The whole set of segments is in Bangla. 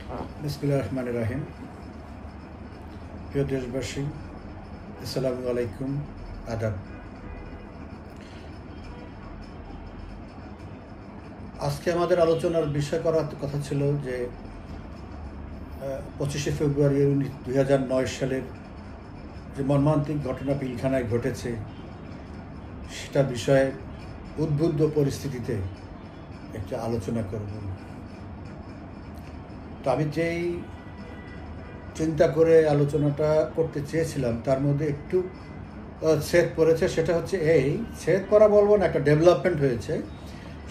বিসমিল্লাহির রহমানির রহিম। প্রিয় দেশবাসী, আসসালামু আলাইকুম, আদাব। আজকে আমাদের আলোচনার বিষয় করার কথা ছিল যে 25শে ফেব্রুয়ারি 2009 সালের যে মর্মান্তিক ঘটনা পিলখানায় ঘটেছে সেটা বিষয়ে উদ্বুদ্ধ পরিস্থিতিতে একটা আলোচনা করব। তো আমি যেই চিন্তা করে আলোচনাটা করতে চেয়েছিলাম তার মধ্যে একটু ছেদ পড়েছে। সেটা হচ্ছে এই, ছেদ পড়া বলবো না, একটা ডেভেলপমেন্ট হয়েছে।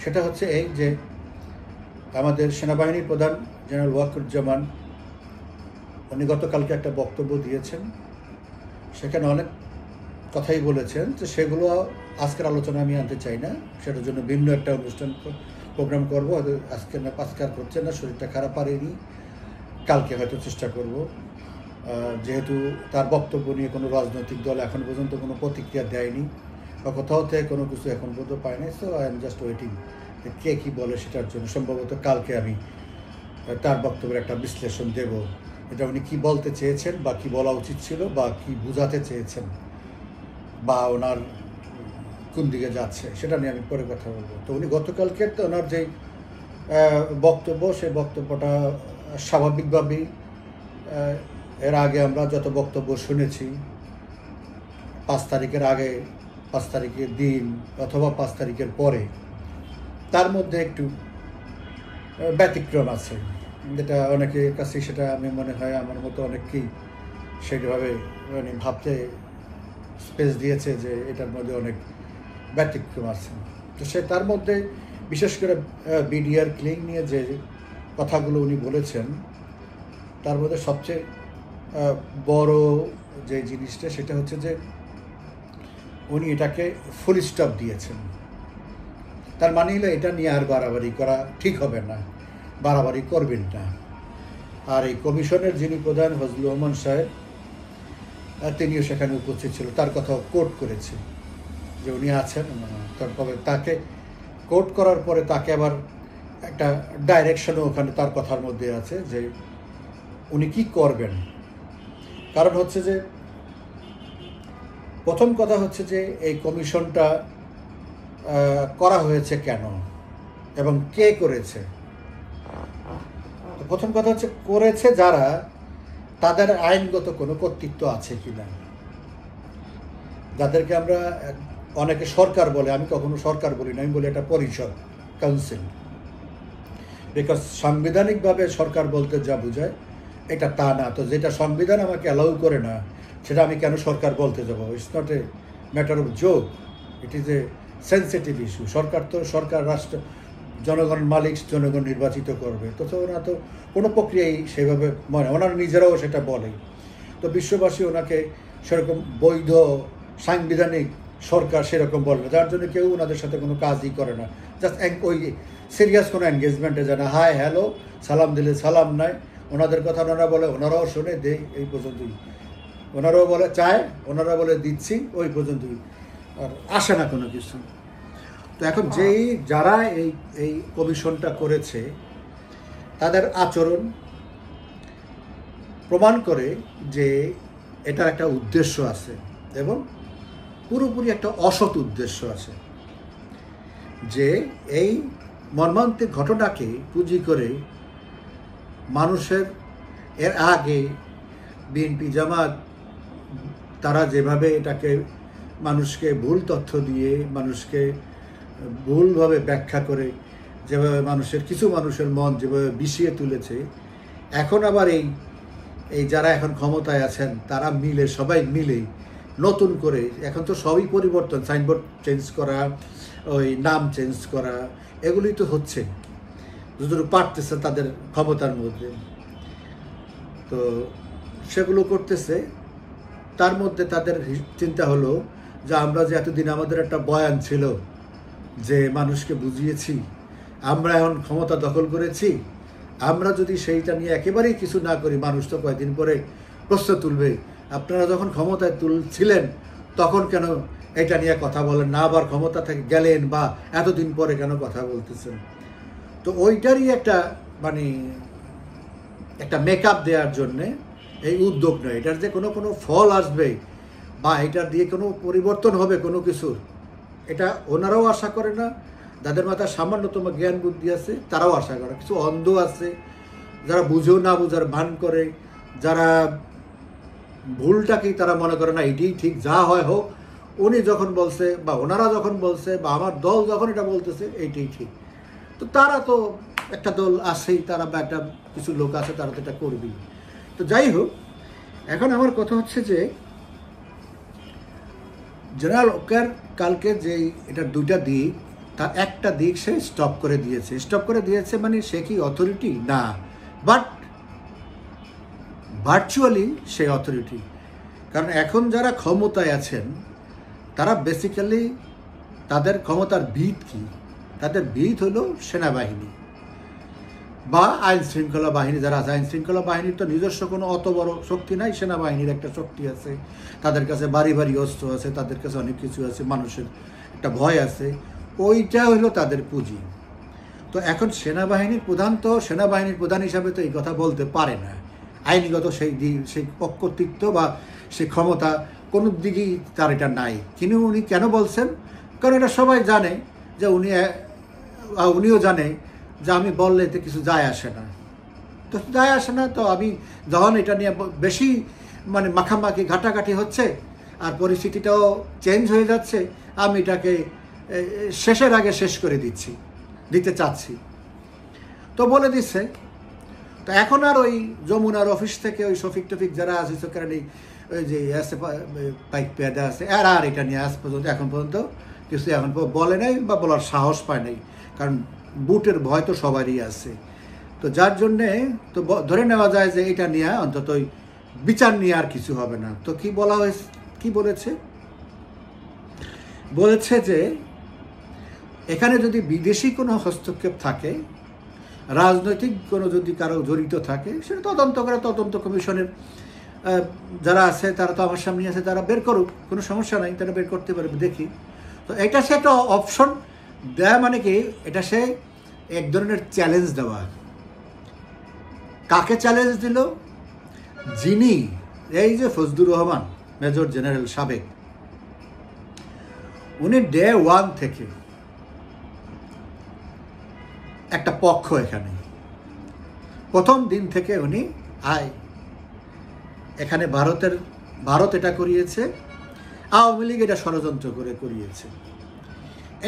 সেটা হচ্ছে এই যে আমাদের সেনাবাহিনীর প্রধান জেনারেল ওয়াকারুজ্জামান উনি গতকালকে একটা বক্তব্য দিয়েছেন। সেখানে অনেক কথাই বলেছেন, যে সেগুলো আজকের আলোচনা আমি আনতে চাই না। সেটার জন্য ভিন্ন একটা অনুষ্ঠান প্রোগ্রাম করবো। আজকে না, আজকাল করছে না, শরীরটা খারাপ, পারেনি, কালকে হয়তো চেষ্টা করব। যেহেতু তার বক্তব্য নিয়ে কোনো রাজনৈতিক দল এখন পর্যন্ত কোনো প্রতিক্রিয়া দেয়নি বা কোথাও থেকে কোনো কিছু এখন পর্যন্ত পায় নাই। So I am just waiting কে কী বলে সেটার জন্য। সম্ভবত কালকে আমি তার বক্তব্যের একটা বিশ্লেষণ দেব, এটা উনি কী বলতে চেয়েছেন বা কী বলা উচিত ছিল বা কী বোঝাতে চেয়েছেন বা ওনার কোন দিকে যাচ্ছে সেটা নিয়ে আমি পরে কথা বলবো। তো উনি গতকালকে ওনার যেই বক্তব্য, সেই বক্তব্যটা স্বাভাবিকভাবেই এর আগে আমরা যত বক্তব্য শুনেছি 5 তারিখের আগে, 5 তারিখের দিন অথবা 5 তারিখের পরে, তার মধ্যে একটু ব্যতিক্রম আছে, যেটা অনেকের কাছে সেটা আমি মনে হয় আমার মতো অনেককেই সেইভাবে মানে ভাবতে স্পেস দিয়েছে যে এটার মধ্যে অনেক ব্যতিক্রম আছে। তো সে তার মধ্যে বিশেষ করে বিডিআর ক্লিং নিয়ে যে কথাগুলো উনি বলেছেন তার মধ্যে সবচেয়ে বড় যে জিনিসটা সেটা হচ্ছে যে উনি এটাকে ফুল স্টপ দিয়েছেন। তার মানে হলো এটা নিয়ে আর বাড়াবাড়ি করা ঠিক হবে না, বাড়াবাড়ি করবেন না। আর এই কমিশনের যিনি প্রধান ফজলুর রহমান সাহেব, তিনিও সেখানে উপস্থিত ছিল, তার কথাও কোট করেছে যে উনি আছেন। তবে তাকে কোট করার পরে তাকে আবার একটা ডাইরেকশনও ওখানে তার কথার মধ্যে আছে যে উনি কি করবেন। কারণ হচ্ছে যে প্রথম কথা হচ্ছে যে এই কমিশনটা করা হয়েছে কেন এবং কে করেছে। তো প্রথম কথা হচ্ছে করেছে যারা, তাদের আইনগত কোনো কর্তৃত্ব আছে কিনা। যাদেরকে আমরা অনেকে সরকার বলে, আমি কখনো সরকার বলি না, আমি বলি এটা পরিষদ, কাউন্সিল। বিকজ সাংবিধানিকভাবে সরকার বলতে যা বোঝায় এটা তা না। তো যেটা সংবিধান আমাকে অ্যালাউ করে না সেটা আমি কেন সরকার বলতে যাব? It's not a matter of joke, it is a sensitive issue. সরকার রাষ্ট্র, জনগণ মালিক, জনগণ নির্বাচিত করবে। তো ওরা তো কোনো প্রক্রিয়াই সেভাবে ওনারা নিজেরাও সেটা বলে। তো বিশ্ববাসী ওনাকে সেরকম বৈধ সাংবিধানিক সরকার সেরকম বলবে, যার জন্য কেউ ওনাদের সাথে কোনো কাজই করে না। জাস্ট ওই সিরিয়াস কোনো এনগেজমেন্টে যায় না। হাই হ্যালো, সালাম দিলে সালাম নাই, ওনাদের কথা ওনারা বলে, ওনারাও শোনে, দেই, এই পর্যন্তই। ওনারাও বলে চায়, ওনারা বলে দিচ্ছি, ওই পর্যন্তই, আর আসে না কোনো কিছু। তো এখন যারা এই কমিশনটা করেছে তাদের আচরণ প্রমাণ করে যে এটার একটা উদ্দেশ্য আছে এবং পুরোপুরি একটা অসৎ উদ্দেশ্য আছে। যে এই মর্মান্তিক ঘটনাকে পুঁজি করে মানুষের, এর আগে বিএনপি জামাত তারা যেভাবে এটাকে মানুষকে ভুল তথ্য দিয়ে, মানুষকে ভুলভাবে ব্যাখ্যা করে, যেভাবে কিছু মানুষের মন যেভাবে বিষিয়ে তুলেছে, এখন আবার এই যারা এখন ক্ষমতায় আছেন তারা মিলে, সবাই মিলে নতুন করে, এখন তো সবই পরিবর্তন, সাইনবোর্ড চেঞ্জ করা, ওই নাম চেঞ্জ করা, এগুলি তো হচ্ছে যতটুকু পারতেছে তাদের ক্ষমতার মধ্যে। তো সেগুলো করতেছে। তার মধ্যে তাদের চিন্তা হলো যে আমরা যে এতদিন আমাদের একটা বয়ান ছিল যে মানুষকে বুঝিয়েছি, আমরা এখন ক্ষমতা দখল করেছি, আমরা যদি সেইটা নিয়ে একেবারেই কিছু না করি, মানুষ তো কয়েকদিন পরে প্রশ্ন তুলবে, আপনারা যখন ক্ষমতায় তুলছিলেন তখন কেন এটা নিয়ে কথা বলেন না, আবার ক্ষমতা থেকে গেলেন বা এতদিন পরে কেন কথা বলতেছেন। তো ওইটারই একটা মানে একটা মেকআপ দেওয়ার জন্যে এই উদ্যোগ নয়। এটার যে কোনো ফল আসবে বা এটার দিয়ে কোনো পরিবর্তন হবে কোনো কিছুর, এটা ওনারাও আশা করে না। যাদের মাথায় সামান্যতম জ্ঞান বুদ্ধি আছে তারাও আশা করে। কিছু অন্ধ আছে যারা বুঝেও না বুঝার ভান করে, যারা ভুলটাকেই তারা মনে করে না এটাই ঠিক, যা হয় হোক, উনি যখন বলছে বা ওনারা যখন বলছে বা আমার দল যখন এটা বলতেছে এইটাই ঠিক। তো তারা তো একটা দল আছেই, তারা বা একটা কিছু লোক আছে, তারা তো এটা করবেই। তো যাই হোক, এখন আমার কথা হচ্ছে যে জেনারেল ওয়াকার কালকে যে এটার দুইটা দিক, তার একটা দিক সে স্টপ করে দিয়েছে। মানে সে কি অথরিটি? না, বাট ভার্চুয়ালি সে অথরিটি। কারণ এখন যারা ক্ষমতায় আছেন তারা বেসিক্যালি তাদের ক্ষমতার ভিত কি? তাদের ভিত হলো সেনাবাহিনী বা আইন শৃঙ্খলা বাহিনী। যারা আছে আইন শৃঙ্খলা বাহিনীর তো নিজস্ব কোনো অত বড় শক্তি নাই, সেনাবাহিনীর একটা শক্তি আছে, তাদের কাছে ভারী অস্ত্র আছে, তাদের কাছে অনেক কিছু আছে, মানুষের একটা ভয় আছে, ওইটা হলো তাদের পুঁজি। তো এখন সেনাবাহিনীর প্রধান হিসাবে তো এই কথা বলতে পারে না। আইনগত সেই পক্ষতৃত্ব বা সেই ক্ষমতা কোনো দিকেই তার এটা নাই। কিন্তু উনি কেন বলছেন? কারণ এটা সবাই জানে যে উনিও জানে যে আমি বললে এতে কিছু যায় আসে না। তো আমি যখন এটা নিয়ে বেশি মানে মাখামাখি ঘাটাঘাটি হচ্ছে আর পরিস্থিতিটাও চেঞ্জ হয়ে যাচ্ছে, আমি এটাকে শেষের আগে শেষ করে দিতে চাচ্ছি। তো বলে দিচ্ছে। তো এখন আর ওই যমুনার অফিস থেকে ওই শফিক টফিক যারা আছে, কারণ ওই যে আছে পাইক পেয়াদা আছে, আর এটা নিয়ে এখন পর্যন্ত কিছু বলে নাই বা বলার সাহস পায় নাই। কারণ বুটের ভয় তো সবারই আছে। তো যার জন্যে তো ধরে নেওয়া যায় যে এটা নিয়ে অন্তত বিচার নিয়ে আর কিছু হবে না। তো কি বলেছে যে এখানে যদি বিদেশি কোনো হস্তক্ষেপ থাকে, রাজনৈতিক কোনো যদি কারো জড়িত থাকে, সেটা তদন্ত করে তদন্ত কমিশনের যারা আছে তারা তো আমার সামনে আছে, তারা বের করুক, কোনো সমস্যা নাই, তারা বের করতে পারবে, দেখি। তো এটা সে একটা অপশন দেয়। মানে কি, এটা সে এক ধরনের চ্যালেঞ্জ দেওয়া। কাকে চ্যালেঞ্জ দিল? যিনি এই যে ফজলুর রহমান মেজর জেনারেল সাবেক, উনি ডে 1 থেকে একটা পক্ষ, এখানে প্রথম দিন থেকে উনি এখানে ভারত এটা করিয়েছে, আওয়ামী লীগ এটা ষড়যন্ত্র করে করিয়েছে।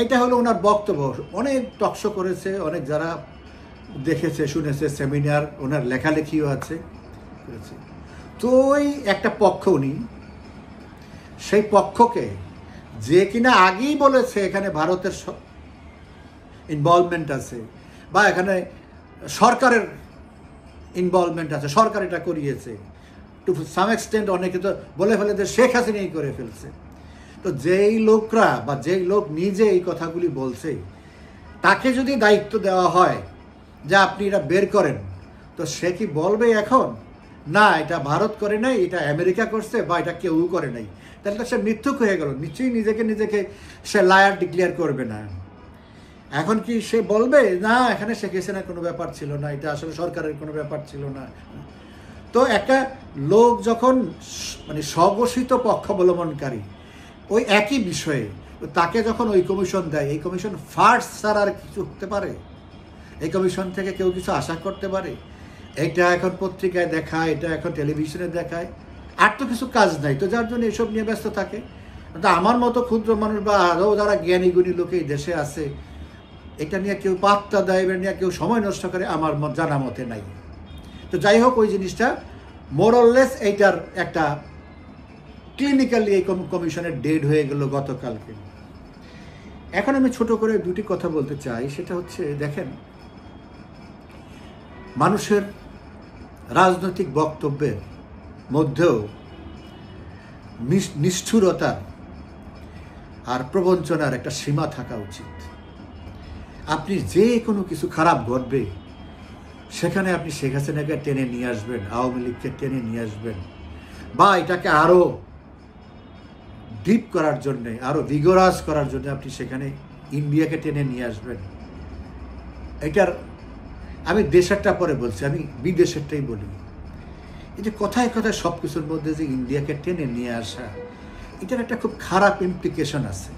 এটা হলো ওনার বক্তব্য। অনেক টকশো করেছে, অনেক যারা দেখেছে শুনেছে, সেমিনার, ওনার লেখালেখিও আছে করেছে। তো ওই একটা পক্ষ, উনি সেই পক্ষকে যে কিনা আগেই বলেছে এখানে ভারতের ইনভলভমেন্ট আছে বা এখানে সরকারের ইনভলভমেন্ট আছে, সরকার এটা করিয়েছে, টু সাম এক্সটেন্ট অনেকে তো বলে ফেলে যে শেখ হাসিনাই করে ফেলছে। তো যেই লোকরা বা যেই লোক নিজে এই কথাগুলি বলছে, তাকে যদি দায়িত্ব দেওয়া হয় যে আপনি এটা বের করেন, তো সে কি বলবে এখন না এটা ভারত করে নাই, এটা আমেরিকা করছে বা এটা কেউ করে নাই? তাহলে তো সে মিথ্যুক হয়ে গেল। নিশ্চয়ই নিজেকে সে লায়ার ডিক্লেয়ার করবে না। এখন কি সে বলবে না এখানে শেখ হাসিনার কোনো ব্যাপার ছিল না, এটা আসলে সরকারের কোনো ব্যাপার ছিল না? তো একটা লোক যখন মানে স্বঘোষিত পক্ষ অবলম্বনকারী ওই একই বিষয়ে, তাকে যখন ওই কমিশন দেয়, এই কমিশন ফার্স্ট ছাড়া আর কিছু হতে পারে? এই কমিশন থেকে কেউ কিছু আশা করতে পারে? এটা এখন পত্রিকায় দেখায়, এটা এখন টেলিভিশনে দেখায়, আর তো কিছু কাজ নাই। তো যার জন্য এসব নিয়ে ব্যস্ত থাকে। তো আমার মতো ক্ষুদ্র মানুষ বা আরও যারা জ্ঞানী গুণী লোক এই দেশে আছে, এটা নিয়ে কেউ পাত্তা দেয়, এটা নিয়ে কেউ সময় নষ্ট করে আমার জানা মতে নাই। তো যাই হোক, ওই জিনিসটা মোরললেস এইটার একটা ক্লিনিক্যালি এই কমিশনের ডেড হয়ে গেল গতকালকে। এখন আমি ছোট করে দুটি কথা বলতে চাই। সেটা হচ্ছে, দেখেন, মানুষের রাজনৈতিক বক্তব্যের মধ্যেও নিষ্ঠুরতার আর প্রবঞ্চনার একটা সীমা থাকা উচিত। আপনি যে কোনো কিছু খারাপ ঘটবে সেখানে আপনি শেখ হাসিনাকে টেনে নিয়ে আসবেন, আওয়ামী লীগকে টেনে নিয়ে আসবেন, বা এটাকে আরও ডিপ করার জন্যে, আরও ভিগোরাস করার জন্য আপনি সেখানে ইন্ডিয়াকে টেনে নিয়ে আসবেন। এটার আমি দেশেরটা পরে বলছি, আমি বিদেশেরটাই বলি। এই যে কথায় কথায় সব কিছুর মধ্যে যে ইন্ডিয়াকে টেনে নিয়ে আসা, এটার একটা খুব খারাপ ইমপ্লিকেশন আছে।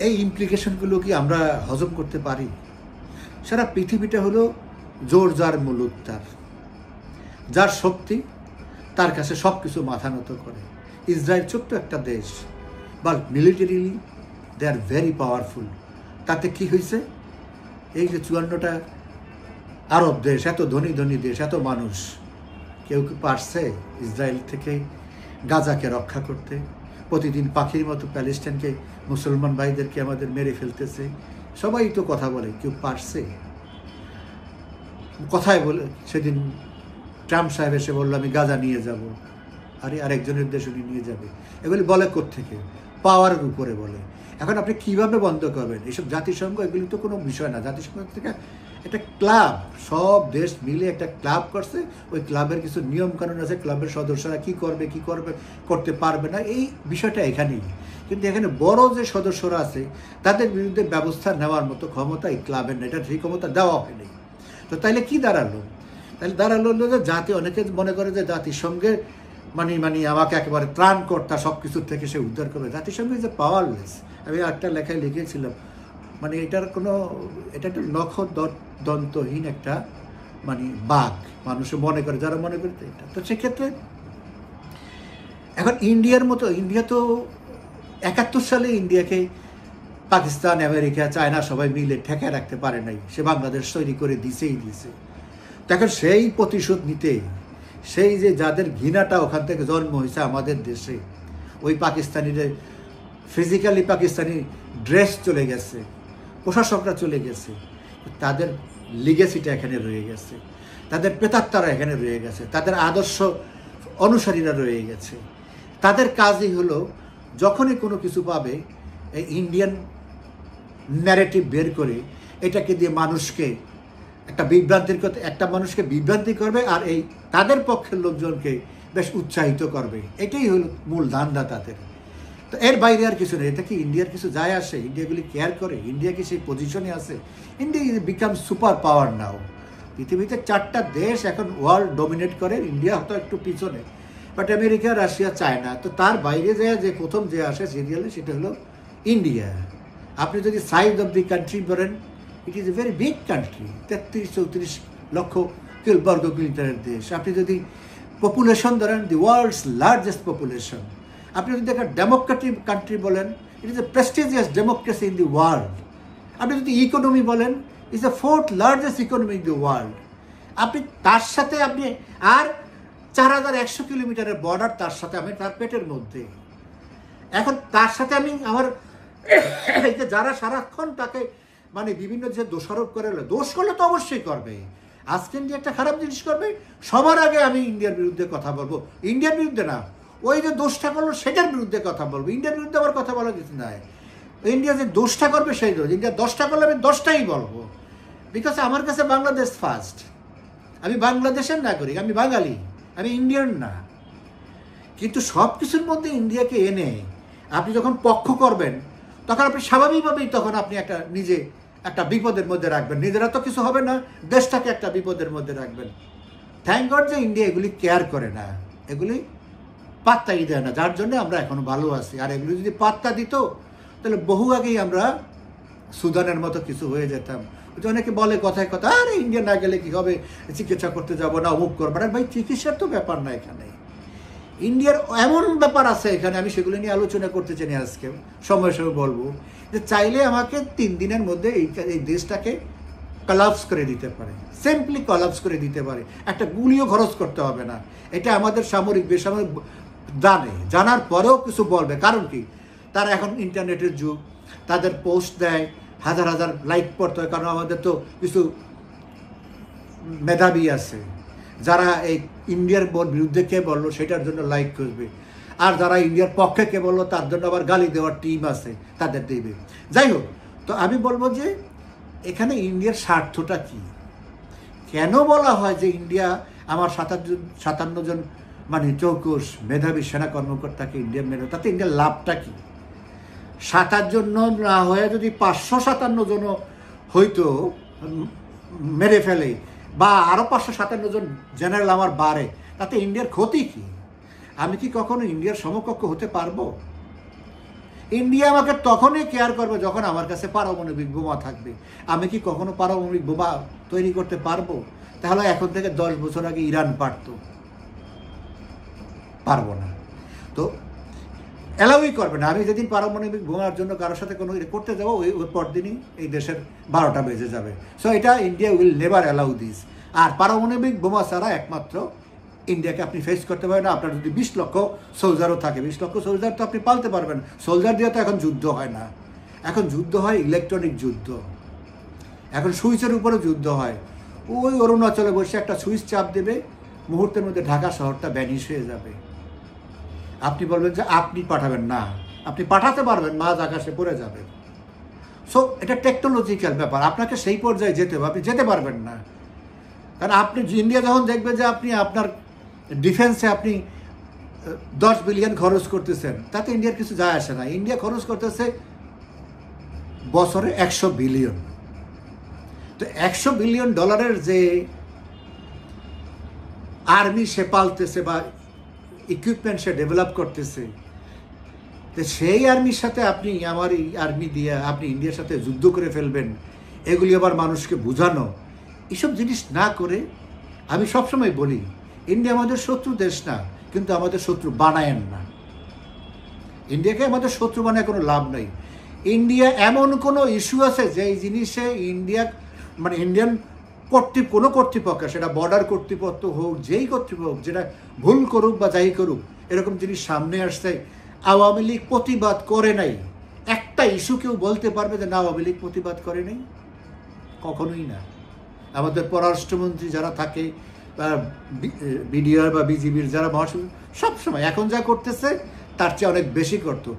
এই ইমপ্লিকেশনগুলো কি আমরা হজম করতে পারি? সারা পৃথিবীটা হলো জোর যার মুলুক তার, যার শক্তি তার কাছে সব কিছু মাথা নত করে। ইসরায়েল ছোট্ট একটা দেশ, but militarily they are very powerful. তাতে কি হয়েছে? এই যে 54টা আরব দেশ, এত ধনী ধনী দেশ, এত মানুষ, কেউ কি পারছে ইসরায়েল থেকে গাজাকে রক্ষা করতে? প্রতিদিন পাখির মতো প্যালেস্টাইনকে, মুসলমান ভাইদেরকে আমাদের মেরে ফেলতেছে। সবাই তো কথা বলে, কেউ পারছে? কথায় বলে সেদিন ট্রাম্প সাহেব এসে বললো আমি গাজা নিয়ে যাব। আরে আরেকজনের দেশ উনি নিয়ে যাবে। এগুলি বলে কোত্থেকে? পাওয়ারের উপরে বলে। এখন আপনি কিভাবে বন্ধ করবেন? এইসব জাতিসংঘ এগুলি তো কোনো বিষয় না। জাতিসংঘ থেকে একটা ক্লাব, সব দেশ মিলে একটা ক্লাব করছে। ওই ক্লাবের কিছু নিয়ম কানুন আছে, ক্লাবের সদস্যরা কি করবে কি করবে করতে পারবে না, এই বিষয়টা এখানেই। কিন্তু এখানে বড় যে সদস্যরা আছে তাদের বিরুদ্ধে ব্যবস্থা নেওয়ার মতো ক্ষমতা এই ক্লাবের না, এটা সেই ক্ষমতা দেওয়া হয়নি। তো তাইলে কি দাঁড়ালো? তাহলে দাঁড়ালো যে জাতি, অনেকে মনে করে যে জাতিসংঘের মানে আমাকে একেবারে ত্রাণকর্তা, সব কিছুর থেকে সে উদ্ধার করবে। জাতিসংঘ ইজ এ পাওয়ারলেস। আমি একটা লেখায় লিখেছিলাম, মানে এটার কোনো, এটা একটা দন্তহীন একটা মানে বাঘ, মানুষ মনে করে, যারা মনে করে এটা। তো সেক্ষেত্রে এখন ইন্ডিয়ার মতো, ইন্ডিয়া তো 71 সালে ইন্ডিয়াকে পাকিস্তান, আমেরিকা, চায়না সবাই মিলে ঠেকায় রাখতে পারে নাই। সে বাংলাদেশ তৈরি করে দিয়েছে। তখন সেই প্রতিশোধ নিতে, সেই যে যাদের ঘৃণাটা ওখান থেকে জন্ম হয়েছে আমাদের দেশে, ওই পাকিস্তানিদের ফিজিক্যালি পাকিস্তানি ড্রেস চলে গেছে, প্রশাসকরা চলে গেছে, তাদের লিগেসিটা এখানে রয়ে গেছে, তাদের প্রেতাত্মারা এখানে রয়ে গেছে, তাদের আদর্শ অনুসারীরা রয়ে গেছে। তাদের কাজই হলো যখনই কোনো কিছু পাবে এই ইন্ডিয়ান ন্যারেটিভ বের করে এটাকে দিয়ে মানুষকে একটা মানুষকে বিভ্রান্তি করবে, আর এই তাদের পক্ষের লোকজনকে বেশ উৎসাহিত করবে। এটাই হলো মূল ধান্দা তাদের। তো এর বাইরে আর কিছু নেই। এটা কি ইন্ডিয়ার কিছু যায় আসে? ইন্ডিয়াগুলি কেয়ার করে? ইন্ডিয়া কি সেই পজিশনে আছে? India is become super power now. পৃথিবীতে 4টা দেশ এখন ওয়ার্ল্ড ডমিনেট করে, ইন্ডিয়া হয়তো একটু পিছনে, বাট আমেরিকা, রাশিয়া, চায়না। তো তার বাইরে যায় যে প্রথম যে আসে সিরিয়ালে, সেটা হলো ইন্ডিয়া। আপনি যদি সাইজ অফ দি কান্ট্রি বলেন, ইট is a very big country, 33-34 লক্ষ বর্গ কিলোমিটারের দেশ। আপনি যদি পপুলেশন ধরেন, দি ওয়ার্ল্ডস লার্জেস্ট পপুলেশন। আপনি যদি একটা ডেমোক্রেটিক কান্ট্রি বলেন, ইট is a prestigious democracy in the world. আপনি যদি ইকোনমি বলেন, is the 4th largest economy in the world. আপনি তার সাথে আপনি আর 4100 কিলোমিটারের বর্ডার তার সাথে, আমি তার পেটের মধ্যে। এখন তার সাথে আমি আমার যারা সারাক্ষণ তাকে মানে বিভিন্ন যে দোষারোপ করে, দোষ করলে তো অবশ্যই করবে। আজকে ইন্ডিয়া একটা খারাপ জিনিস করবে, সবার আগে আমি ইন্ডিয়ার বিরুদ্ধে কথা বলবো। ইন্ডিয়ার বিরুদ্ধে না, ওই যে দোষটা করলো সেটার বিরুদ্ধে কথা বলবো। ইন্ডিয়ার বিরুদ্ধে আবার কথা বলা কিছু নাই। ইন্ডিয়া যে দোষটা করবে সেই দোষ, ইন্ডিয়া 10টা করলে আমি 10টাই বলবো। বিকজ আমার কাছে বাংলাদেশ ফার্স্ট। আমি বাংলাদেশের নাগরিক, আমি বাঙালি, আমি ইন্ডিয়ান না। কিন্তু সব কিছুর মধ্যে ইন্ডিয়াকে এনে আপনি যখন পক্ষ করবেন, তখন আপনি স্বাভাবিকভাবেই তখন আপনি নিজে একটা বিপদের মধ্যে রাখবেন। নিজেরা তো কিছু হবে না, দেশটাকে একটা বিপদের মধ্যে রাখবেন। থ্যাংক গড যে ইন্ডিয়া এগুলি কেয়ার করে না, এগুলি পাত্তাই দেয় না, যার জন্য আমরা এখনো ভালো আছি। আর এগুলি যদি পাত্তা দিত, তাহলে বহু আগেই আমরা সুদানের মতো কিছু হয়ে যেতাম। অনেকে বলে কথায় কথা, আরে ইন্ডিয়া না গেলে কি হবে, চিকিৎসা করতে যাবো না, অমুক করবো না। ভাই, চিকিৎসার তো ব্যাপার না এখানে। ইন্ডিয়ার এমন ব্যাপার আছে এখানে, আমি সেগুলো নিয়ে আলোচনা করতে চাই আজকে, সময় বলবো যে চাইলে আমাকে 3 দিনের মধ্যে এই দেশটাকে কলাপস করে দিতে পারে, সিম্পলি কলাপস করে দিতে পারে। একটা গুলিও খরচ করতে হবে না। এটা আমাদের সামরিক বেসামরিক জানার পরেও কিছু বলবে। কারণ কি, তারা এখন ইন্টারনেটের যুগ, তাদের পোস্ট দেয়, হাজার হাজার লাইক পড়তে হয়। কারণ আমাদের তো কিছু মেধাবী আছে, যারা এই ইন্ডিয়ার বিরুদ্ধে কে বললো সেটার জন্য লাইক করবে, আর যারা ইন্ডিয়ার পক্ষে কে বললো তার জন্য আবার গালি দেওয়ার টিম আছে, তাদের দেবে। যাই হোক, তো আমি বলবো যে এখানে ইন্ডিয়ার স্বার্থটা কি? কেন বলা হয় যে ইন্ডিয়া আমার 57 জন মানে চৌকস মেধাবী সেনা কর্মকর্তাকে ইন্ডিয়ান মেধাবী, তাতে ইন্ডিয়ার লাভটা কি? 57 জন না হয়ে যদি 557 জন হইতো, মেরে ফেলে বা আরও 557 জন জেনারেল আমার বাড়ে, তাতে ইন্ডিয়ার ক্ষতি কি? আমি কি কখনো ইন্ডিয়ার সমকক্ষ হতে পারবো? ইন্ডিয়া আমাকে তখনই কেয়ার করবে যখন আমার কাছে পারমাণবিক বোমা থাকবে। আমি কি কখনো পারমাণবিক বোমা তৈরি করতে পারবো? তাহলে এখন থেকে 10 বছর আগে ইরান পারবো না। তো অ্যালাউই করবে না। আমি যেদিন পারমাণবিক বোমার জন্য কারোর সাথে কোনো করতে যাবো, ওই পরদিনই এই দেশের 12টা বেজে যাবে। সো এটা India will never allow this. আর পারমাণবিক বোমা ছাড়া একমাত্র ইন্ডিয়াকে আপনি ফেস করতে পারেন না। আপনার যদি 20 লক্ষ সোলজারও থাকে, 20 লক্ষ সোলজার তো আপনি পালতে পারবেন। সোলজার দিয়ে তো এখন যুদ্ধ হয় না, এখন যুদ্ধ হয় ইলেকট্রনিক যুদ্ধ, এখন সুইচের উপরে যুদ্ধ হয়। ওই অরুণাচলে বসে একটা সুইচ চাপ দেবে, মুহূর্তের মধ্যে ঢাকা শহরটা ব্যানিশ হয়ে যাবে। আপনি বলবেন যে আপনি পাঠাবেন না, আপনি পাঠাতে পারবেন, মাঝ আকাশে পড়ে যাবে। সো এটা টেকনোলজিক্যাল ব্যাপার, আপনাকে সেই পর্যায়ে যেতে হবে, আপনি যেতে পারবেন না। কারণ আপনি ইন্ডিয়া যখন দেখবে যে আপনি আপনার ডিফেন্সে আপনি 10 বিলিয়ন খরচ করতেছেন, তাতে ইন্ডিয়ার কিছু যায় আসে না। ইন্ডিয়া খরচ করতেছে বছরে 100 বিলিয়ন। তো 100 বিলিয়ন ডলারের যে আর্মি সে পালতেছে বা ইকুইপমেন্ট সে ডেভেলপ করতেছে, তো সেই আর্মির সাথে আপনি আমার এই আর্মি দিয়ে আপনি ইন্ডিয়ার সাথে যুদ্ধ করে ফেলবেন, এগুলি আবার মানুষকে বোঝানো, এসব জিনিস না করে আমি সবসময় বলি ইন্ডিয়া আমাদের শত্রু দেশ না, কিন্তু আমাদের শত্রু বানায়েন না। ইন্ডিয়াকে আমাদের শত্রু বানায় কোনো লাভ নেই। ইন্ডিয়া এমন কোনো ইস্যু আছে যেই জিনিসে ইন্ডিয়া মানে ইন্ডিয়ান কোনো কর্তৃপক্ষ, সেটা বর্ডার কর্তৃপক্ষ হোক, যেই কর্তৃপক্ষ যেটা ভুল করুক বা যাই করুক, এরকম জিনিস সামনে আসছে, আওয়ামী লীগ প্রতিবাদ করে নাই। একটা ইস্যু কেউ বলতে পারবে যে না আওয়ামী লীগ প্রতিবাদ করে নাই? কখনোই না। আমাদের পররাষ্ট্রমন্ত্রী যারা থাকে, বিডিআর বা বিজিবির যারা মহাসচিব, সবসময় এখন যা করতেছে তার চেয়ে অনেক বেশি করতো।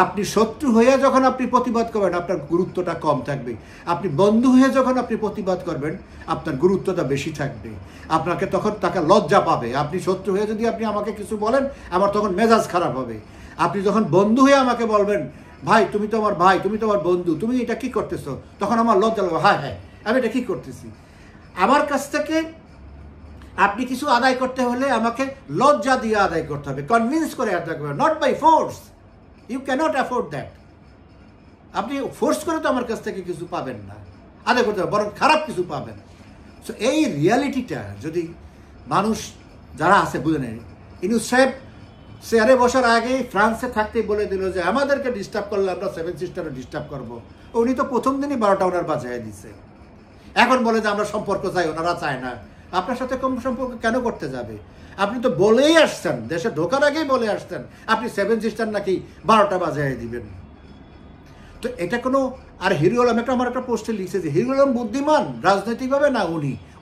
আপনি শত্রু হয়ে যখন আপনি প্রতিবাদ করবেন, আপনার গুরুত্বটা কম থাকবে। আপনি বন্ধু হয়ে যখন আপনি প্রতিবাদ করবেন, আপনার গুরুত্বটা বেশি থাকবে। আপনাকে তখন তাকে লজ্জা পাবে। আপনি শত্রু হয়ে যদি আপনি আমাকে কিছু বলেন, আমার তখন মেজাজ খারাপ হবে। আপনি যখন বন্ধু হয়ে আমাকে বলবেন, ভাই তুমি তো আমার ভাই, তুমি তো আমার বন্ধু, তুমি এটা কি করতেছো, তখন আমার লজ্জা লাগবে, হ্যাঁ হ্যাঁ আমি এটা কি করতেছি। আমার কাছ থেকে আপনি কিছু আদায় করতে হলে আমাকে লজ্জা দিয়ে আদায় করতে হবে, কনভিন্স করে আদায় করতে হবে, not by force. You can't afford that. আপনি ফোর্স করে তো আমার কাছ থেকে কিছু পাবেন না, আদায় করতে হবে, বরং খারাপ কিছু পাবেন। সো এই রিয়ালিটিটা যদি মানুষ যারা আছে বুঝে নেয়। ইউনূস সাহেব চেয়ারে বসার আগেই ফ্রান্সে থাকতেই বলে দিল যে আমাদেরকে ডিস্টার্ব করলে আমরা 7 সিস্টারও ডিস্টার্ব করবো। উনি তো প্রথম দিনই 12টা ওনার বাজায় দিছে। এখন বলে যে আমরা সম্পর্ক চাই, ওনারা চায় না। আপনার সাথে কম সম্পর্ক কেন করতে যাবে? আপনি তো বলেই আসছেন, দেশে ঢোকার আগেই বলে আসছেন আপনি 7 সিস্টার নাকি 12টা বাজায় দিবেন। তো এটা কোনো আর হিরো আলম আমার একটা পোস্টে লিখছে যে হিরো আলম বুদ্ধিমান রাজনৈতিকভাবে না,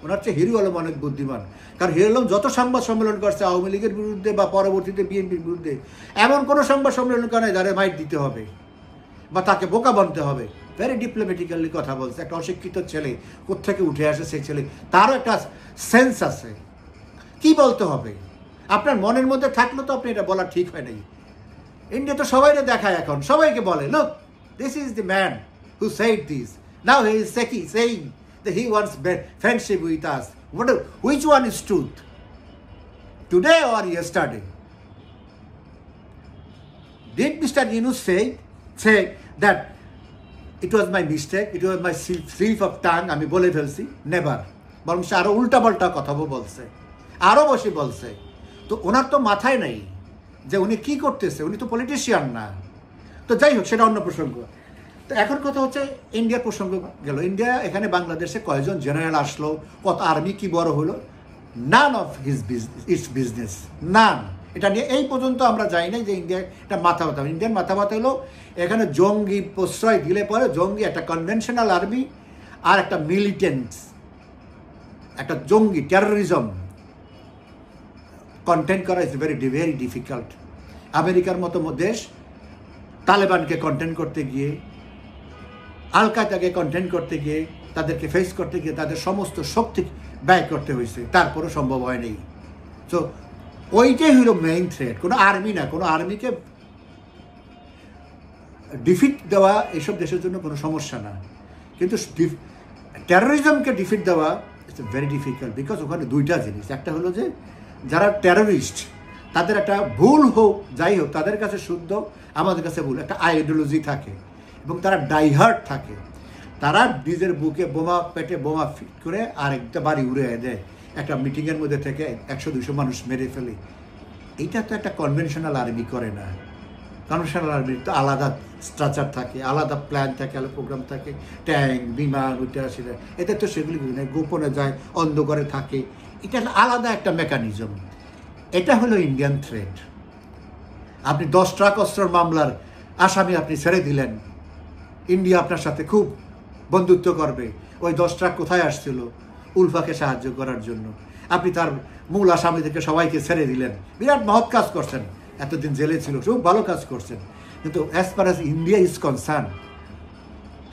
ওনার চেয়ে হিরো আলম অনেক বুদ্ধিমান। কারণ হিরো আলম যত সংবাদ সম্মেলন করছে আওয়ামী লীগের বিরুদ্ধে বা পরবর্তীতে বিএনপির বিরুদ্ধে, এমন কোনো সংবাদ সম্মেলন করে যারা মাইট দিতে হবে বা তাকে বোকা বানতে হবে। ভেরি ডিপ্লোম্যাটিক্যালি কথা বলছে। একটা অশিক্ষিত ছেলে কোত্থেকে উঠে আসে, সেই ছেলে তারও একটা সেন্স আছে, কি বলতে হবে। আপনার মনের মধ্যে থাকলে তো আপনি এটা বলা ঠিক হয় নাই। ইন্ডিয়া তো সবাইকে দেখায়, এখন সবাইকে বলে, look, this is the man who said this. Now he is saying that he wants friendship with us. Which one is truth? Today or yesterday? Did Mr. Yunus say that it was my mistake, it was my slip of tongue, আমি বলে ফেলছি? নেভার। বরং সে আরো উল্টা পাল্টা কথা বলছে, আরো বসে বলছে। তো ওনার তো মাথায় নাই যে উনি কি করতেছে, উনি তো পলিটিশিয়ান না। তো যাই হোক, সেটা অন্য প্রসঙ্গ। তো এখন কথা হচ্ছে ইন্ডিয়ার প্রসঙ্গ গেল। ইন্ডিয়া এখানে বাংলাদেশে কয়জন জেনারেল আসলো, কত আর্মি কি বড় হলো, নান অফ ইটস বিজনেস, নান। এটা নিয়ে এই পর্যন্ত আমরা যাই নাই যে ইন্ডিয়া এটা মাথা ব্যথা। ইন্ডিয়ার মাথা ব্যথা হলো এখানে জঙ্গি প্রশ্রয় দিলে পরে জঙ্গি, একটা কনভেনশনাল আর্মি আর একটা মিলিটেন্টস, একটা জঙ্গি টেরোরিজম কন্টেন্ট করা ইজ ভেরি ভেরি ডিফিকাল্ট। আমেরিকার মতো দেশ তালেবানকে কন্টেন্ট করতে গিয়ে, আল কায়দাকে কন্টেন্ট করতে গিয়ে, তাদেরকে ফেস করতে গিয়ে তাদের সমস্ত শক্তি ব্যয় করতে হয়েছে, তারপরও সম্ভব হয়নি। তো ওইটাই হলো মেইন থ্রেট, কোনো আর্মি না। কোনো আর্মিকে ডিফিট দেওয়া এসব দেশের জন্য কোনো সমস্যা না, কিন্তু টেরোরিজমকে ডিফিট দেওয়া ইটস ভেরি ডিফিকাল্ট, বিকজ ওখানে দুইটা জিনিস। একটা হলো যে যারা টেরোরিস্ট তাদের একটা ভুল হোক যাই হোক তাদের কাছে শুদ্ধ, আমাদের কাছে ভুল, একটা আইডিওলজি থাকে এবং তারা ডাইহার্ট থাকে। তারা নিজের বুকে বোমা, পেটে বোমা ফিট করে আর একটা বাড়ি উড়ে দেয়, একটা মিটিংয়ের মধ্যে থেকে 100-200 মানুষ মেরে ফেলে। এইটা তো একটা কনভেনশনাল আর্মি করে না। কনভেনশনাল আর্মির তো আলাদা স্ট্রাকচার থাকে, আলাদা প্ল্যান থাকে, আলাদা প্রোগ্রাম থাকে, ট্যাঙ্ক, বিমান, ওইটা সেটা। এতে তো সেগুলি গোপনে যায়, অন্ধকারে থাকে, এটা আলাদা একটা মেকানিজম। এটা হলো ইন্ডিয়ান থ্রেট। আপনি 10 ট্রাক অস্ত্রের মামলার আসামি আপনি ছেড়ে দিলেন, ইন্ডিয়া আপনার সাথে খুব বন্ধুত্ব করবে। ওই 10 ট্রাক কোথায় আসছিল? উলফাকে সাহায্য করার জন্য। আপনি তার মূল আসামিদেরকে সবাইকে ছেড়ে দিলেন, বিরাট মহৎ কাজ করছেন, এতদিন জেলে ছিল, খুব ভালো কাজ করছেন। কিন্তু as far as India is concern,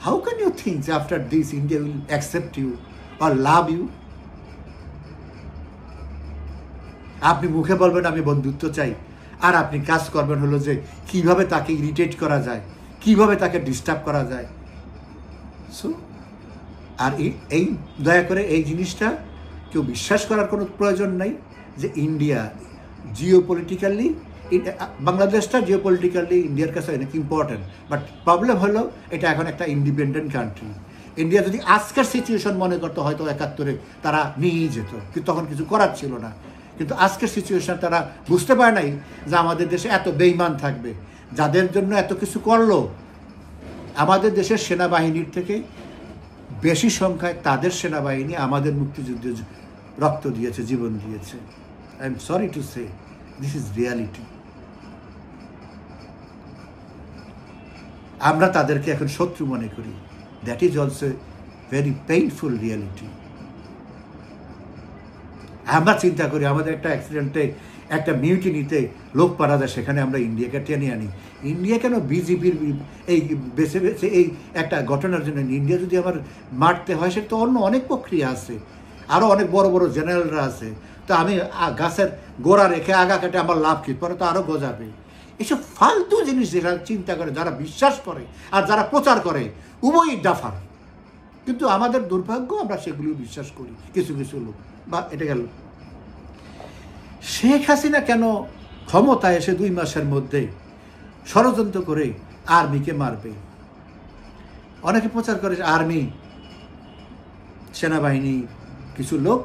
how can you think after this India will accept you or love you? আপনি মুখে বলবেন আমি বন্ধুত্ব চাই, আর আপনি কাজ করবেন হলো যে কিভাবে তাকে ইরিটেট করা যায়, কিভাবে তাকে ডিস্টার্ব করা যায়। সো আর এই দয়া করে এই জিনিসটা কেউ বিশ্বাস করার কোনো প্রয়োজন নাই যে ইন্ডিয়া জিওপলিটিক্যালি, বাংলাদেশটা জিওপলিটিক্যালি ইন্ডিয়ার কাছে অনেক ইম্পর্টেন্ট। বাট প্রবলেম হলো এটা এখন একটা ইন্ডিপেন্ডেন্ট কান্ট্রি। ইন্ডিয়া যদি আজকের সিচুয়েশন মনে করতো হয়তো 71-এ তারা নিয়েই যেত, কিন্তু তখন কিছু করার ছিল না। কিন্তু আজকের সিচুয়েশন তারা বুঝতে পারে নাই যে আমাদের দেশে এত বেইমান থাকবে, যাদের জন্য এত কিছু করলো। আমাদের দেশের সেনাবাহিনীর থেকে বেশি সংখ্যায় তাদের সেনাবাহিনী আমাদের মুক্তিযুদ্ধে রক্ত দিয়েছে, জীবন দিয়েছে। I am sorry to say, this is reality. আমরা তাদেরকে এখন শত্রু মনে করি, that is also very painful reality. আমরা চিন্তা করি আমাদের একটা অ্যাক্সিডেন্টে, একটা মিউটিনিতে লোক মারা যায়, সেখানে আমরা ইন্ডিয়াকে টেনে আনি। ইন্ডিয়া কেন বিজেপির এই বেছে বেছে এই একটা ঘটনার জন্য? ইন্ডিয়া যদি আমার মারতে হয় সে তো অন্য অনেক প্রক্রিয়া আছে, আরও অনেক বড় বড় জেনারেলরা আছে। তো আমি গাছের গোড়া রেখে আগা কেটে আমার লাভ কি, পরে তো আরও গজাবে। এসব ফালতু জিনিস যেটা চিন্তা করে, যারা বিশ্বাস করে আর যারা প্রচার করে, উভয়ই ডাফার। কিন্তু আমাদের দুর্ভাগ্য, আমরা সেগুলি বিশ্বাস করি কিছু কিছু লোক। বা এটা গেল। শেখ হাসিনা কেন ক্ষমতায় এসে 2 মাসের মধ্যে ষড়যন্ত্র করে আর্মিকে মারবে? অনেকে প্রচার করে আর্মি, সেনাবাহিনী, কিছু লোক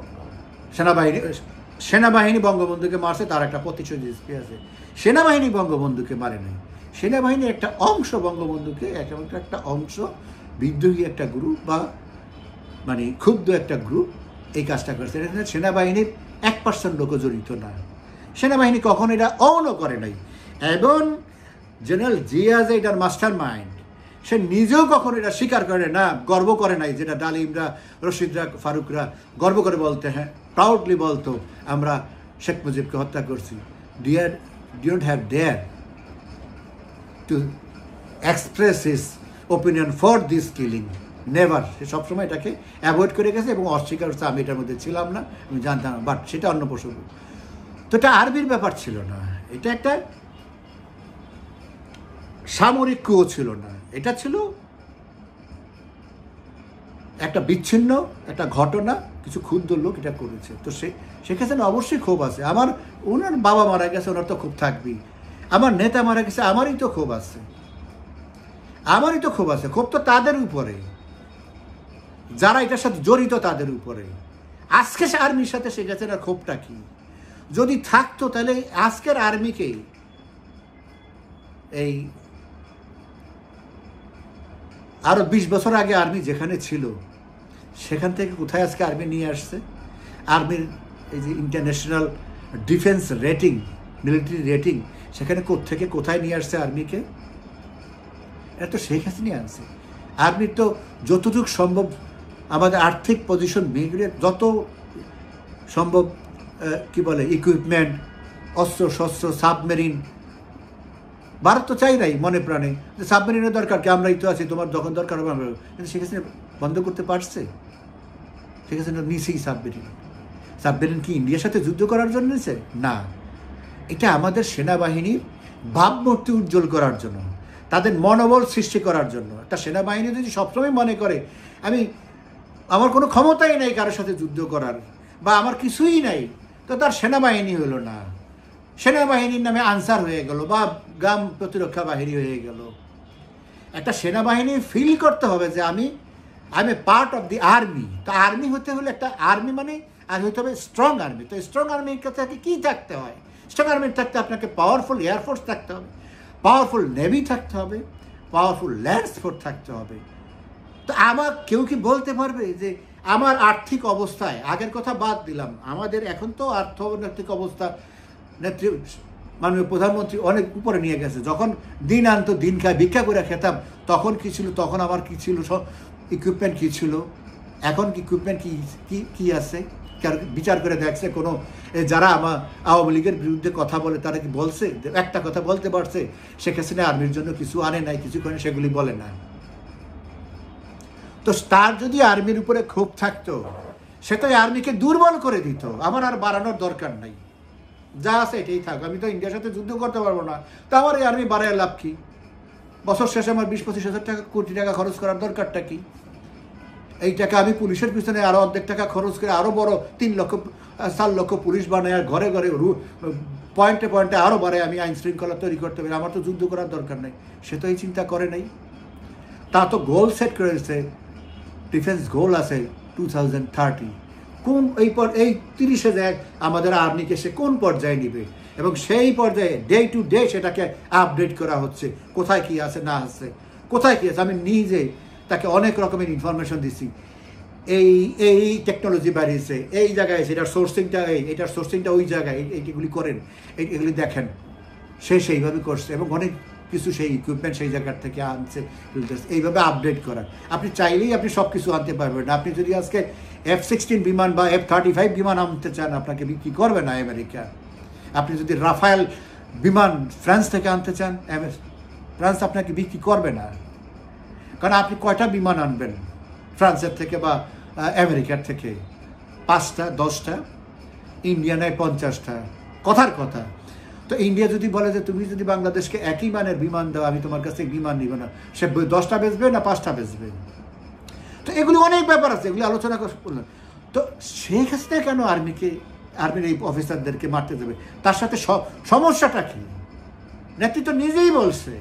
সেনাবাহিনী বঙ্গবন্ধুকে মারছে, তার একটা প্রতিশোধ আছে। সেনাবাহিনী বঙ্গবন্ধুকে মারে নাই, সেনাবাহিনীর একটা অংশ বঙ্গবন্ধুকে, একটা অংশ বিদ্রোহী একটা গ্রুপ বা মানে ক্ষুব্ধ একটা গ্রুপ এই কাজটা করেছে। সেনাবাহিনীর 1% লোকও জড়িত না। সেনাবাহিনী কখনো এটা অনও করে নাই। এবং জেনারেল জিয়া যে এটার মাস্টার মাইন্ড, সে নিজেও কখনো এটা স্বীকার করে না, গর্ব করে নাই। যেটা ডালিমরা, রশিদরা, ফারুকরা গর্ব করে বলতে, হ্যাঁ প্রাউডলি বলতো আমরা শেখ মুজিবকে হত্যা করছি। Didn't have dare to express his opinion for this killing, never. সে সবসময় এটাকে অ্যাভয়েড করে গেছে এবং অস্বীকার করছে, আমি এটার মধ্যে ছিলাম না, আমি জানতাম না। বাট সেটা অন্য প্রসঙ্গ। তো এটা আর্মির ব্যাপার ছিল না, এটা একটা সামরিক কুও ছিল না, এটা ছিল একটা বিচ্ছিন্ন একটা ঘটনা, কিছু ক্ষুদ্র লোক এটা করেছে। তো সেক্ষেত্রে অবশ্যই ক্ষোভ আছে। আমার ওনার বাবা মারা গেছে, ওনার তো ক্ষোভ থাকবেই। আমার নেতা মারা গেছে, আমারই তো ক্ষোভ আছে, আমারই তো ক্ষোভ আছে। ক্ষোভ তো তাদের উপরে, যারা এটার সাথে জড়িত তাদের উপরে। আজকে সে আর্মির সাথে শেখ হাসিনার ক্ষোভটা কি? যদি থাকতো তাহলে আজকের আর্মিকে, এই আরো 20 বছর আগে আর্মি যেখানে ছিল সেখান থেকে কোথায় আজকে আর্মি নিয়ে আসছে? আর্মির এই যে international defence rating, military rating, সেখানে কোত্থেকে কোথায় নিয়ে আসছে আর্মিকে? এটা তো শেখ হাসিনা আনছে। আর্মির তো যতটুকু সম্ভব আমাদের আর্থিক পজিশন বিগড়ে, যত সম্ভব কি বলে ইকুইপমেন্ট, অস্ত্র শস্ত্র, সাবমেরিন, ভারত তো চাই নাই মনে প্রাণে যে সাবমেরিনের দরকার কি, আমরাই তো আছি, তোমার যখন দরকার হবে আমরা। কিন্তু শেখ হাসিনা বন্ধ করতে পারছে? শেখ হাসিনা নিছেই সাবমেরিন। সাবমেরিন কি ইন্ডিয়ার সাথে যুদ্ধ করার জন্য নিছে? না, এটা আমাদের সেনাবাহিনীর ভাবমূর্তি উজ্জ্বল করার জন্য, তাদের মনোবল সৃষ্টি করার জন্য। একটা সেনাবাহিনী যদি সবসময় মনে করে আমি আমার কোনো ক্ষমতাই নেই কারোর সাথে যুদ্ধ করার, বা আমার কিছুই নাই, তো তার সেনাবাহিনী হলো না, সেনাবাহিনীর নামে আনসার হয়ে গেল বা গ্রাম প্রতিরক্ষা বাহিনী হয়ে গেল। একটা সেনাবাহিনী ফিল করতে হবে যে আমি এ পার্ট অফ দি আর্মি। তো আর্মি হতে হলে একটা আর্মি মানে আর হতে হবে স্ট্রং আর্মি। তো স্ট্রং আর্মির কাছে কী থাকতে হয়? স্ট্রং আর্মির থাকতে আপনাকে পাওয়ারফুল এয়ারফোর্স থাকতে হবে, পাওয়ারফুল নেভি থাকতে হবে, পাওয়ারফুল ল্যান্ড ফোর্স থাকতে হবে। তো আমার কেউ কি বলতে পারবে যে আমার আর্থিক অবস্থায়, আগের কথা বাদ দিলাম, আমাদের এখন তো অর্থনৈতিক অবস্থা নেত্রী মাননীয় প্রধানমন্ত্রী অনেক উপরে নিয়ে গেছে। যখন দিন আনতো দিন খায় ভিক্ষা করে খেতাম, তখন কি ছিল? তখন আমার কি ছিল? সব ইকুইপমেন্ট কী ছিল? এখন কি ইকুইপমেন্ট কি আছে? বিচার করে দেখছে কোনো যারা আমার আওয়ামী লীগের বিরুদ্ধে কথা বলে তারা কি বলছে? একটা কথা বলতে পারছে শেখ হাসিনা আর্মির জন্য কিছু আনে নাই, কিছু করে, সেগুলি বলে না। তো তার যদি আর্মির উপরে ক্ষোভ থাকতো, সে তো আর্মিকে দুর্বল করে দিত। আমার আর বাড়ানোর দরকার নাই, যা আছে এটাই থাক, আমি তো ইন্ডিয়ার সাথে যুদ্ধ করতে পারবো না, তো আমার এই আর্মি বাড়ায় লাভ কি? বছর শেষে আমার 20-25 হাজার টাকা, কোটি টাকা খরচ করার দরকারটা কি? এই টাকা আমি পুলিশের পিছনে আরও অর্ধেক টাকা খরচ করে আরও বড় 3-4 লক্ষ পুলিশ বানায়, আর ঘরে ঘরে পয়েন্টে পয়েন্টে আরও বাড়ায় আমি আইন শৃঙ্খলা তৈরি করতে পারি। আমার তো যুদ্ধ করার দরকার নেই। সে তো এই চিন্তা করে নাই। তা তো গোল সেট করেছে, ডিফেন্স গোল আছে 2030। কোন এই 30-এ যায় আমাদের আর্মিকে সে কোন পর্যায়ে নিবে, এবং সেই পর্যায়ে ডে টু ডে সেটাকে আপডেট করা হচ্ছে, কোথায় কি আছে না আছে, কোথায় কি আছে। আমি নিজে তাকে অনেক রকমের ইনফরমেশন দিচ্ছি, এই টেকনোলজি বাড়িয়েছে, এই জায়গায় এটার সোর্সিংটা, এটার সোর্সিংটা ওই জায়গায়, এইগুলি করেন, এগুলি দেখেন। সে সেইভাবে করছে, এবং অনেক কিছু সেই ইকুইপমেন্ট সেই জায়গার থেকে আনছে। এইভাবে আপডেট করা, আপনি চাইলেই আপনি সব কিছু আনতে পারবেন না। আপনি যদি আজকে F-16 বিমান বা F-35 বিমান আনতে চান, আপনাকে বিক্রি করবে না আমেরিকা। আপনি যদি রাফায়েল বিমান ফ্রান্স থেকে আনতে চান, ফ্রান্স আপনাকে বিক্রি করবে না। কারণ আপনি কয়টা বিমান আনবেন ফ্রান্সের থেকে বা আমেরিকার থেকে? 5টা 10টা, ইন্ডিয়া নেয় 50টা। কথার কথা। তো ইন্ডিয়া যদি বলে যে তুমি যদি বাংলাদেশকে একই মানের বিমান দাও, আমি তোমার কাছ থেকে বিমান নিব না, সে 10টা বেচবে না 5টা বেচবে? তো এগুলি অনেক ব্যাপার আছে, এগুলি আলোচনা করলাম। তো শেখ হাসিনা কেন আর্মির এই অফিসারদেরকে মারতে দেবে? তার সাথে সমস্যাটা কি? নেতৃত্ব নিজেই বলছে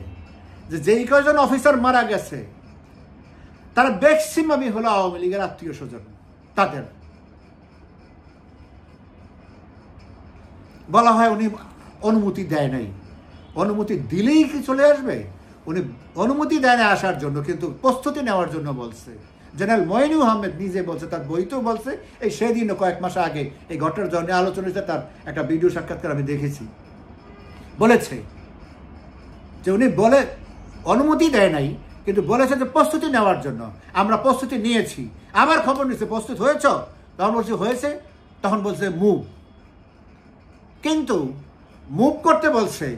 যে যেই কয়জন অফিসার মারা গেছে তারা ম্যাক্সিমামই হলো আওয়ামী লীগের আত্মীয় স্বজন। তাদের বলা হয় উনি অনুমতি দেয় নাই। অনুমতি দিলেই কি চলে আসবে? উনি অনুমতি দেয় না আসার জন্য, কিন্তু প্রস্তুতি নেওয়ার জন্য বলছে। জেনারেল মইনুল আহমেদ নিজে বলছে, তার বইতেও বলছে। এই সেদিনও কয়েক মাস আগে এই ঘটনার জন্য আলোচনা হয়েছে, তার একটা ভিডিও সাক্ষাৎকার আমি দেখেছি। বলেছে যে উনি বলে অনুমতি দেয় নাই, কিন্তু বলেছে যে প্রস্তুতি নেওয়ার জন্য। আমরা প্রস্তুতি নিয়েছি। আবার খবর নিচ্ছে প্রস্তুত হয়েছ, তখন বলছে হয়েছে, তখন বলছে মুভ। কিন্তু মুভ করতে বলছে,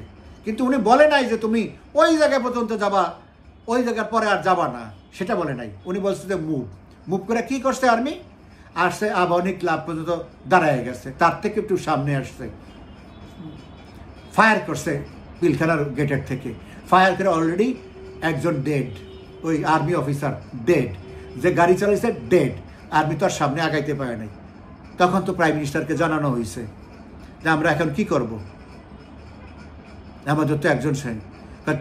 কিন্তু উনি বলে নাই যে তুমি ওই জায়গা পর্যন্ত যাবা, ওই জায়গার পরে আর যাবা না, সেটা বলে নাই। উনি বলছে যে মুভ করে কি করছে আর্মি? আসছে আবাহনী ক্লাব পর্যন্ত দাঁড়ায় গেছে, তার থেকে একটু সামনে আসছে, ফায়ার করছে পিলখানার গেটের থেকে। ফায়ার করে অলরেডি একজন ডেড, ওই আর্মি অফিসার ডেড, যে গাড়ি চালাইছে ডেড। আর্মি তো আর সামনে আগাইতে পারে নাই। তখন তো প্রাইম মিনিস্টারকে জানানো হয়েছে যে আমরা এখন কি করব, আমাদের তো একজন সেন,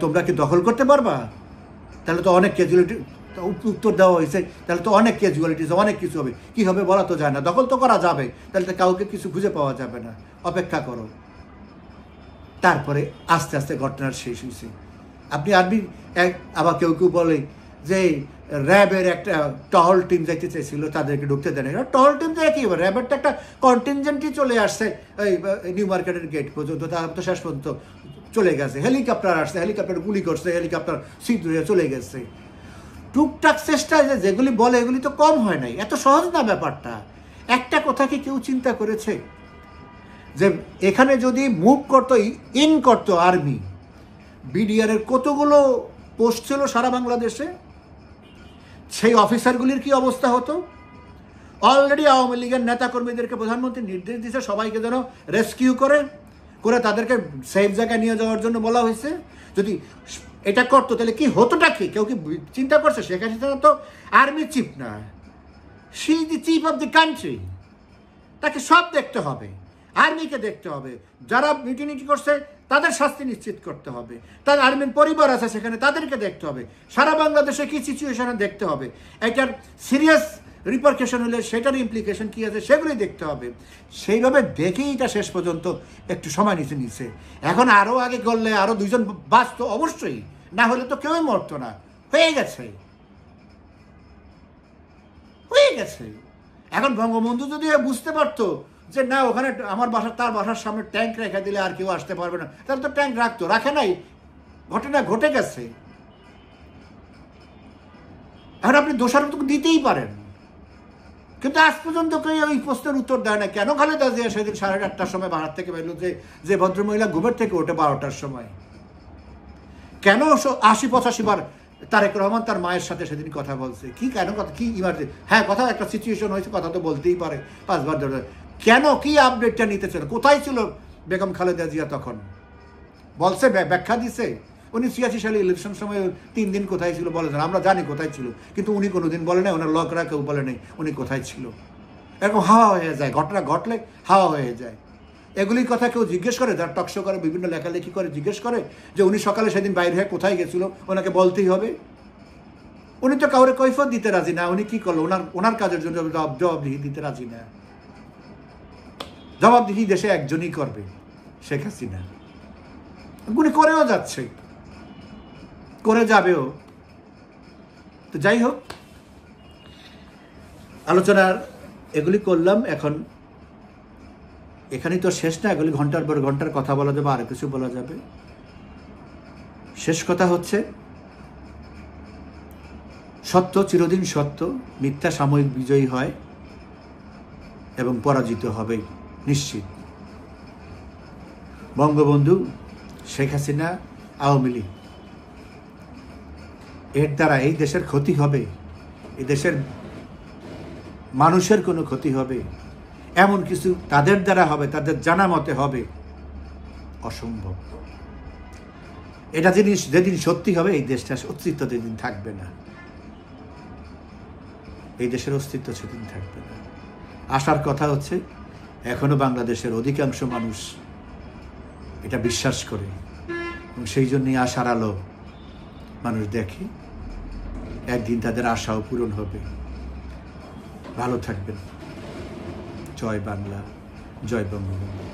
তোমরা কি দখল করতে পারবা? তাহলে তো অনেক ক্যাজুয়ালিটি, উত্তর দেওয়া হয়েছে, তাহলে তো অনেক ক্যাজুয়ালিটিস, অনেক কিছু হবে। কী হবে বলা তো যায় না। দখল তো করা যাবে, তাহলে তো কাউকে কিছু খুঁজে পাওয়া যাবে না, অপেক্ষা করো। তারপরে আস্তে আস্তে ঘটনার শেষ হয়েছে। আপনি আর্মি আবার কেউ কেউ বলে যে র্যাবের একটা টহল টিম যাইতে চাইছিল, তাদেরকে ঢুকতে দেয় না। টহল টিম যায় কি হবে? র্যাবের তো একটা কন্টিনজেন্টই চলে আসছে এই নিউ মার্কেটের গেট পর্যন্ত, তার তো শেষ পর্যন্ত চলে গেছে। হেলিকপ্টার আসছে, হেলিকপ্টার গুলি করছে, হেলিকপ্টার সিদ্ধ চলে গেছে। টুকটাক চেষ্টা যেগুলি বলে এগুলি তো কম হয় নাই। এত সহজ না ব্যাপারটা। একটা কথা কি কেউ চিন্তা করেছে যে এখানে যদি মুভ করতো, ইন করতো আর্মি, বিডিআরের কতগুলো পোস্ট ছিল সারা বাংলাদেশে, সেই অফিসারগুলির কি অবস্থা হতো? অলরেডি আওয়ামী লীগের নেতাকর্মীদেরকে প্রধানমন্ত্রী নির্দেশ দিয়েছে সবাইকে যেন রেস্কিউ করে তাদেরকে সেফ জায়গায় নিয়ে যাওয়ার জন্য বলা হয়েছে। যদি এটা করতো তাহলে কি হতোটা কি? কেউ কি চিন্তা করছে? শেখ হাসিনা তো আর্মি চিফ না, she is the chief of the country, তাকে সব দেখতে হবে, আর্মিকে দেখতে হবে, যারা মিটিনিটি করছে তাদের শাস্তি নিশ্চিত করতে হবে, তার আর্মির পরিবার আছে সেখানে তাদেরকে দেখতে হবে, সারা বাংলাদেশে কী সিচুয়েশনে দেখতে হবে, এটার সিরিয়াস রিপারকেশন হলে সেটার ইমপ্লিকেশন কী আছে সেগুলি দেখতে হবে। সেইভাবে দেখেই এটা শেষ পর্যন্ত একটু সময় নিছে। এখন আরও আগে করলে আরও 2 জন বাঁচত অবশ্যই, না হলে তো কেউই মরতো না। হয়ে গেছে। এখন বঙ্গবন্ধু যদি বুঝতে পারতো যে না ওখানে আমার তার বাসার সামনে ট্যাঙ্ক রেখে দিলে আর কেউ আসতে পারবে না, তাহলে তো ট্যাঙ্ক রাখতো, রাখে নাই, ঘটনা ঘটে গেছে। এখন আপনি দোষারোপ দিতেই পারেন, কিন্তু আজ পর্যন্ত কেউ ওই প্রশ্নের উত্তর দেয় না। কেন খালেদা জিয়া সেদিন 8:30টার সময় বাহার থেকে বেরোলো, যে ভদ্রমহিলা ঘুমের থেকে ওঠে 12টার সময়? কেন 80-85 বার তারেক রহমান তার মায়ের সাথে সেদিন কথা বলছে? কি কেন কথা, কি ইমার্জেন্সি? হ্যাঁ, কথা একটা সিচুয়েশন হয়েছে, কথা তো বলতেই পারে 5 বার ধরে। কেন, কি আপডেটটা নিতে ছিল? কোথায় ছিল বেগম খালেদা জিয়া তখন? বলছে, ব্যাখ্যা দিছে? উনি 86 সালে ইলেকশন সময় 3 দিন কোথায় ছিল বলেছেন, আমরা জানি কোথায় ছিল, কিন্তু উনি কোনোদিন বলে নাই, ওনার লোকরা কেউ বলে নেই উনি কোথায় ছিল। এরকম হাওয়া হয়ে যায়, ঘটনা ঘটলে হাওয়া হয়ে যায়। এগুলির কথা কেউ জিজ্ঞেস করে, যারা টকশো করে, বিভিন্ন লেখালেখি করে, জিজ্ঞেস করে যে উনি সকালে সেদিন বাইরে হয়ে কোথায় গেছিল, ওনাকে বলতেই হবে? উনি তো কাউরে কৈফিয়ত দিতে রাজি না। উনি কি করলো? ওনার কাজের জন্য জবাবদিহি দিতে রাজি না। জবাবদিহি দেশে একজনই করবে, শেখ হাসিনা। উনি করেও যাচ্ছে, করে যাবেও। তো যাই হোক, আলোচনার এগুলি করলাম। এখন এখানেই তো শেষ না, এগুলি ঘন্টার পর ঘন্টার কথা বলা যাবে, আর কিছু বলা যাবে। শেষ কথা হচ্ছে, সত্য চিরদিন সত্য, মিথ্যা সাময়িক বিজয়ী হয় এবং পরাজিত হবেই নিশ্চিত। বঙ্গবন্ধু, শেখ হাসিনা, আওয়ামী লীগ, এর দ্বারা এই দেশের ক্ষতি হবে, এই দেশের মানুষের কোনো ক্ষতি হবে এমন কিছু তাদের দ্বারা হবে, তাদের জানা মতে হবে, অসম্ভব। এটা যেদিন সত্যি হবে, এই দেশটার অস্তিত্ব যেদিন থাকবে না, এই দেশের অস্তিত্ব সেদিন থাকবে না। আশার কথা হচ্ছে, এখনো বাংলাদেশের অধিকাংশ মানুষ এটা বিশ্বাস করে এবং সেই জন্যই আশার আলো মানুষ দেখে। একদিন তাদের আশাও পূরণ হবে। ভালো থাকবেন। জয় বাংলা, জয় বঙ্গবন্ধু।